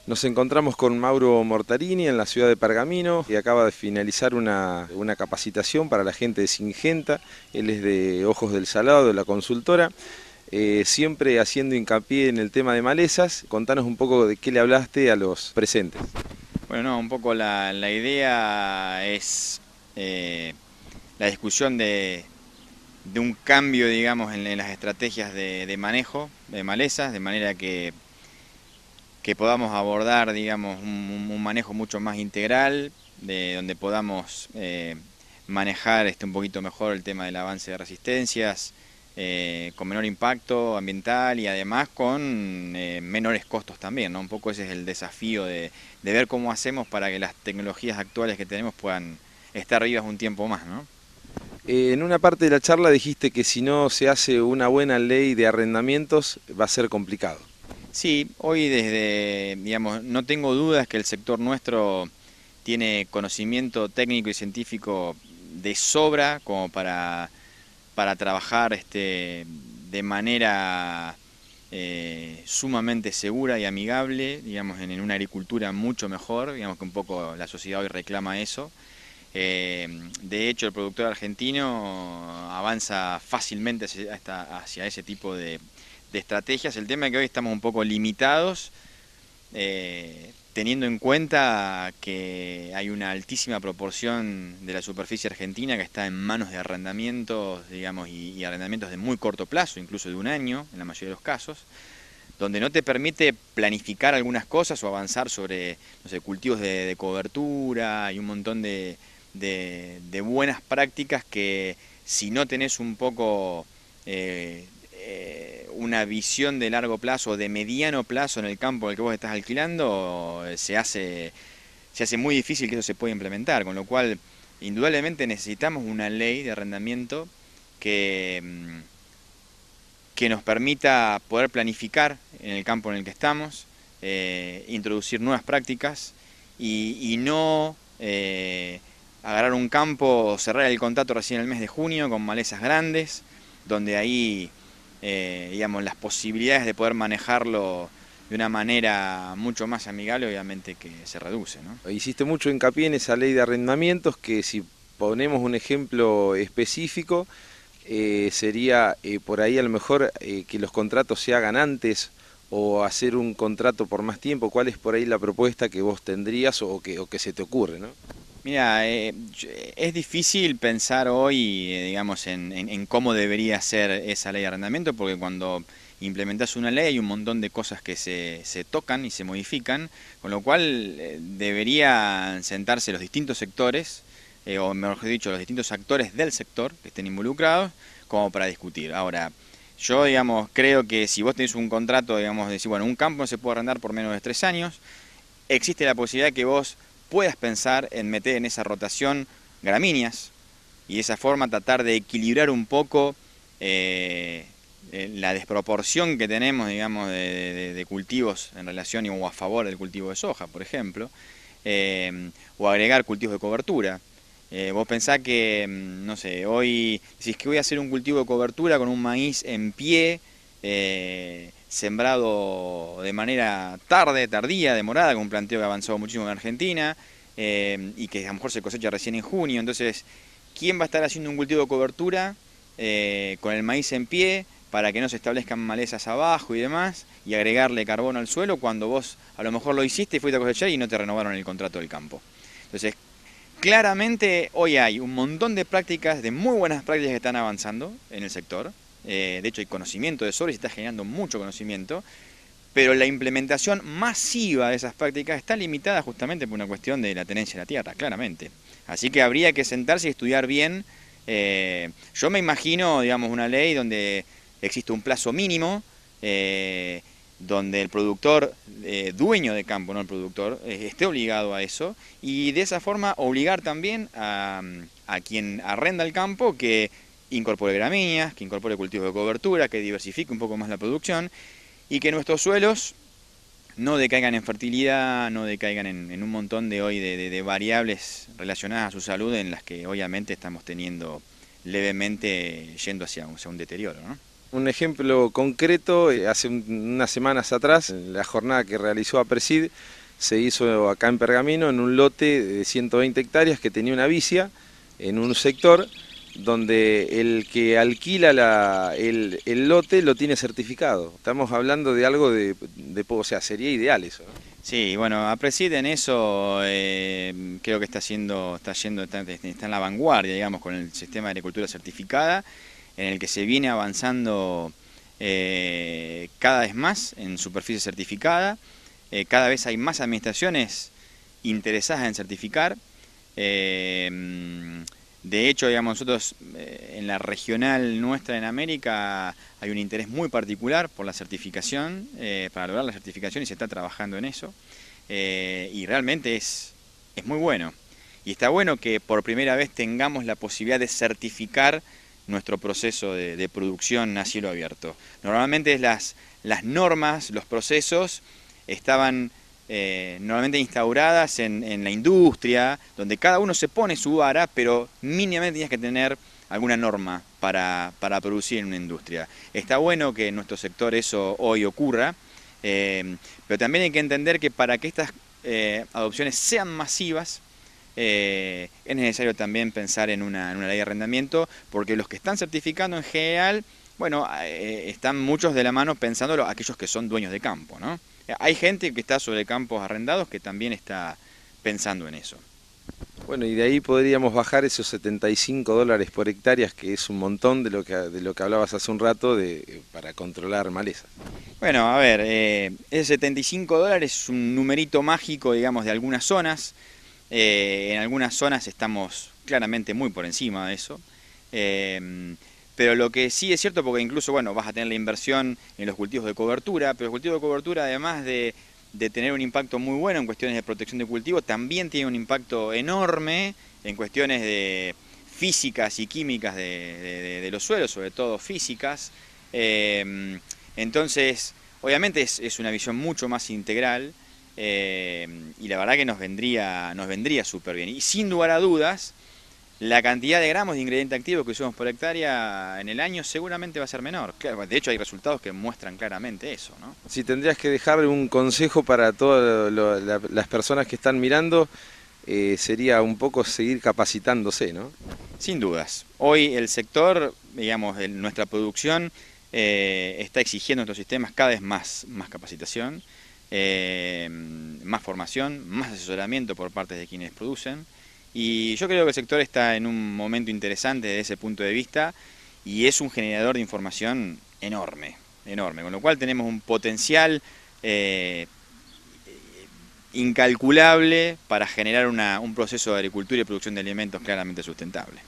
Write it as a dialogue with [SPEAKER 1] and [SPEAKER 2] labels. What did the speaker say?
[SPEAKER 1] Nos encontramos con Mauro Mortarini en la ciudad de Pergamino, que acaba de finalizar una capacitación para la gente de Singenta. Él es de Ojos del Salado, de la consultora, siempre haciendo hincapié en el tema de malezas. Contanos un poco de qué le hablaste a los presentes.
[SPEAKER 2] Bueno, no, un poco la idea es la discusión de un cambio, digamos, en las estrategias de manejo de malezas, de manera que podamos abordar, digamos, un manejo mucho más integral, donde podamos manejar un poquito mejor el tema del avance de resistencias, con menor impacto ambiental y además con menores costos también, ¿no? Un poco ese es el desafío de ver cómo hacemos para que las tecnologías actuales que tenemos puedan estar vivas un tiempo más, ¿no?
[SPEAKER 1] En una parte de la charla dijiste que si no se hace una buena ley de arrendamientos va a ser complicado.
[SPEAKER 2] Sí, hoy desde, digamos, no tengo dudas que el sector nuestro tiene conocimiento técnico y científico de sobra como para trabajar de manera sumamente segura y amigable, digamos, en una agricultura mucho mejor, digamos que un poco la sociedad hoy reclama eso. De hecho, el productor argentino avanza fácilmente hacia ese tipo de estrategias. El tema es que hoy estamos un poco limitados, teniendo en cuenta que hay una altísima proporción de la superficie argentina que está en manos de arrendamientos, digamos, y arrendamientos de muy corto plazo, incluso de un año en la mayoría de los casos, donde no te permite planificar algunas cosas o avanzar sobre, no sé, cultivos de cobertura y un montón de buenas prácticas que si no tenés un poco una visión de largo plazo o de mediano plazo en el campo en el que vos estás alquilando, se hace muy difícil que eso se pueda implementar, con lo cual indudablemente necesitamos una ley de arrendamiento que, que nos permita poder planificar en el campo en el que estamos, introducir nuevas prácticas y no agarrar un campo, cerrar el contrato recién el mes de junio con malezas grandes, donde ahí digamos, las posibilidades de poder manejarlo de una manera mucho más amigable obviamente que se reduce, ¿no?
[SPEAKER 1] Hiciste mucho hincapié en esa ley de arrendamientos que si ponemos un ejemplo específico, sería por ahí a lo mejor que los contratos se hagan antes o hacer un contrato por más tiempo. ¿Cuál es por ahí la propuesta que vos tendrías o que se te ocurre, ¿no?
[SPEAKER 2] Mira, es difícil pensar hoy, digamos, en cómo debería ser esa ley de arrendamiento, porque cuando implementas una ley hay un montón de cosas que se tocan y se modifican, con lo cual deberían sentarse los distintos sectores, o mejor dicho, los distintos actores del sector que estén involucrados, como para discutir. Ahora, yo, digamos, creo que si vos tenés un contrato, digamos, de decir, bueno, un campo no se puede arrendar por menos de 3 años, existe la posibilidad que vos puedas pensar en meter en esa rotación gramíneas y de esa forma tratar de equilibrar un poco la desproporción que tenemos, digamos, de cultivos en relación o a favor del cultivo de soja, por ejemplo, o agregar cultivos de cobertura. Vos pensás que, no sé, hoy, si es que voy a hacer un cultivo de cobertura con un maíz en pie, sembrado de manera tardía, demorada, con un planteo que ha avanzado muchísimo en Argentina, y que a lo mejor se cosecha recién en junio. Entonces, ¿quién va a estar haciendo un cultivo de cobertura con el maíz en pie para que no se establezcan malezas abajo y demás, y agregarle carbono al suelo cuando vos a lo mejor lo hiciste y fuiste a cosechar y no te renovaron el contrato del campo? Entonces, claramente hoy hay un montón de prácticas, de muy buenas prácticas que están avanzando en el sector. De hecho hay conocimiento de sobre y se está generando mucho conocimiento, pero la implementación masiva de esas prácticas está limitada justamente por una cuestión de la tenencia de la tierra, claramente. Así que habría que sentarse y estudiar bien. Yo me imagino, digamos, una ley donde existe un plazo mínimo, donde el productor, dueño de campo, no el productor, esté obligado a eso, y de esa forma obligar también a quien arrenda el campo que incorpore gramíneas, que incorpore cultivos de cobertura, que diversifique un poco más la producción, y que nuestros suelos no decaigan en fertilidad, no decaigan en un montón de hoy de variables relacionadas a su salud en las que obviamente estamos teniendo levemente yendo hacia un deterioro, ¿no?
[SPEAKER 1] Un ejemplo concreto, hace unas semanas atrás, en la jornada que realizó APRESID, se hizo acá en Pergamino en un lote de 120 hectáreas que tenía una vicia en un sector donde el que alquila el lote lo tiene certificado. Estamos hablando de algo o sea, sería ideal eso, ¿no?
[SPEAKER 2] Sí, bueno, APRESID en eso creo que está en la vanguardia, digamos, con el sistema de agricultura certificada, en el que se viene avanzando cada vez más en superficie certificada. Cada vez hay más administraciones interesadas en certificar. De hecho, digamos, nosotros en la regional nuestra en América hay un interés muy particular por la certificación, para lograr la certificación, y se está trabajando en eso. Y realmente es muy bueno. Y está bueno que por primera vez tengamos la posibilidad de certificar nuestro proceso de producción a cielo abierto. Normalmente las normas, los procesos estaban normalmente instauradas en la industria, donde cada uno se pone su vara, pero mínimamente tienes que tener alguna norma para producir en una industria. Está bueno que en nuestro sector eso hoy ocurra, pero también hay que entender que para que estas adopciones sean masivas, es necesario también pensar en una ley de arrendamiento, porque los que están certificando en general, bueno, están muchos de la mano pensándolo aquellos que son dueños de campo, ¿no? Hay gente que está sobre campos arrendados que también está pensando en eso.
[SPEAKER 1] Bueno, y de ahí podríamos bajar esos $75 por hectárea, que es un montón de lo que hablabas hace un rato para controlar malezas.
[SPEAKER 2] Bueno, a ver, ese $75 es un numerito mágico, digamos, de algunas zonas. En algunas zonas estamos claramente muy por encima de eso. Pero lo que sí es cierto, porque incluso, bueno, vas a tener la inversión en los cultivos de cobertura, pero el cultivo de cobertura, además de tener un impacto muy bueno en cuestiones de protección de cultivo, también tiene un impacto enorme en cuestiones de físicas y químicas de los suelos, sobre todo físicas. Entonces, obviamente es una visión mucho más integral, y la verdad que nos vendría súper bien. Y sin lugar a dudas, la cantidad de gramos de ingrediente activo que usamos por hectárea en el año seguramente va a ser menor. Claro, de hecho hay resultados que muestran claramente eso, ¿no?
[SPEAKER 1] Si tendrías que dejar un consejo para todas las personas que están mirando, sería un poco seguir capacitándose, ¿no?
[SPEAKER 2] Sin dudas. Hoy el sector, digamos, nuestra producción está exigiendo en nuestros sistemas cada vez más capacitación, más formación, más asesoramiento por parte de quienes producen. Y yo creo que el sector está en un momento interesante desde ese punto de vista y es un generador de información enorme, enorme, con lo cual tenemos un potencial incalculable para generar un proceso de agricultura y producción de alimentos claramente sustentable.